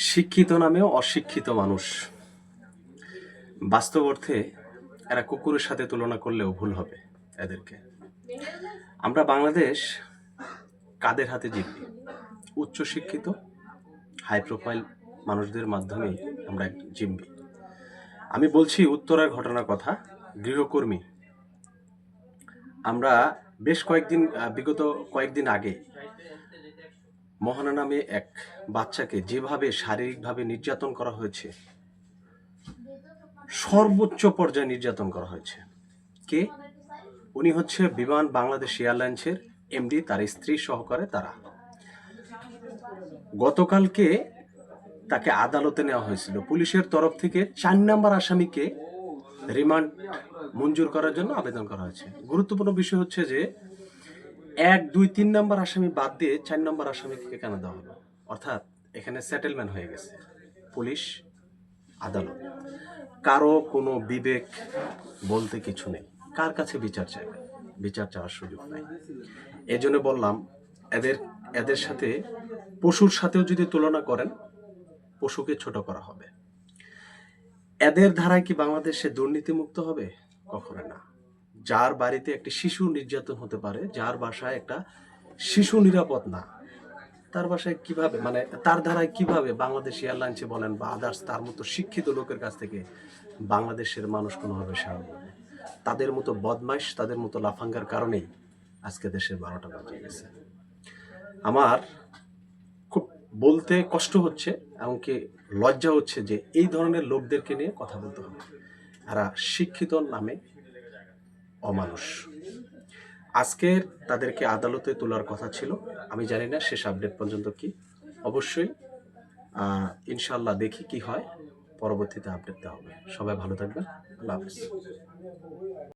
শিক্ষিত নামেও অশিক্ষিত মানুষ। বাস্তব অর্থে এরা কুকুরের সাথে তুলনা করলেও ভুল হবে এদেরকে। আমরা বাংলাদেশ কাদের হাতে জিতবে? উচ্চশিক্ষিত হাই প্রোফাইল মানুষদের মাধ্যমেই আমরা জিতবি। আমি বলছি উত্তরার ঘটনার কথা। গৃহকর্মী, আমরা বেশ বিগত কয়েকদিন আগে মোহনা নামে এক বাচ্চাকে যেভাবে শারীরিকভাবে নির্যাতন করা হয়েছে, সর্বোচ্চ পর্যায়ে নির্যাতন করা হয়েছে। কে? উনি হচ্ছে বিমান বাংলাদেশ এয়ারলাইন্সের এমডি, তার স্ত্রী সহকারে তারা। গতকালকে তাকে আদালতে নেওয়া হয়েছিল। পুলিশের তরফ থেকে 4 নম্বর আসামিকে রিমান্ড মঞ্জুর করার জন্য আবেদন করা হয়েছে। গুরুত্বপূর্ণ বিষয় হচ্ছে যে 1, 2, 3 নম্বর আসামি বাদ দিয়ে 4 নম্বর আসামিকে কেন দেওয়া হলো? অর্থাৎ এখানে সেটেলমেন্ট হয়ে গেছে পুলিশ আদালত। কারো কোনো বিবেক বলতে কিছু নেই। কার কাছে বিচার চাইবে? বিচার চাওয়ার সুযোগ নাই। এজন্য বললাম, এদের সাথে পশুর সাথেও যদি তুলনা করেন, পশুকে ছোট করা হবে। এদের ধারায় কি বাংলাদেশে দুর্নীতিমুক্ত হবে? কখনো না। যার বাড়িতে একটি শিশু নির্যাতন হতে পারে, যার বাসায় একটা শিশু নিরাপদ না, তার বাসায় কিভাবে, তার ধারায় কিভাবে বাংলাদেশ এয়ারলাইন্সে বলেন বা আদার্স তার মতো শিক্ষিত লোকের কাছ থেকে বাংলাদেশের মানুষ কোনোভাবে সাড়া দেবে? তাদের মতো বদমাইশ, তাদের মতো লাফাঙ্গার কারণেই আজকে দেশের 12টা বাজে গেছে। আমার খুব বলতে কষ্ট হচ্ছে, এমনকি লজ্জা হচ্ছে যে এই ধরনের লোকদেরকে নিয়ে কথা বলতে হবে। এরা শিক্ষিত নামে অমানুষ। আজকের তাদেরকে আদালতে তোলার কথা ছিল। আমি জানি না শেষ আপডেট পর্যন্ত কি। অবশ্যই ইনশাল্লাহ দেখি কি হয়, পরবর্তীতে আপডেট দেওয়া হবে। সবাই ভালো থাকবেন। আল্লাহ হাফেজ।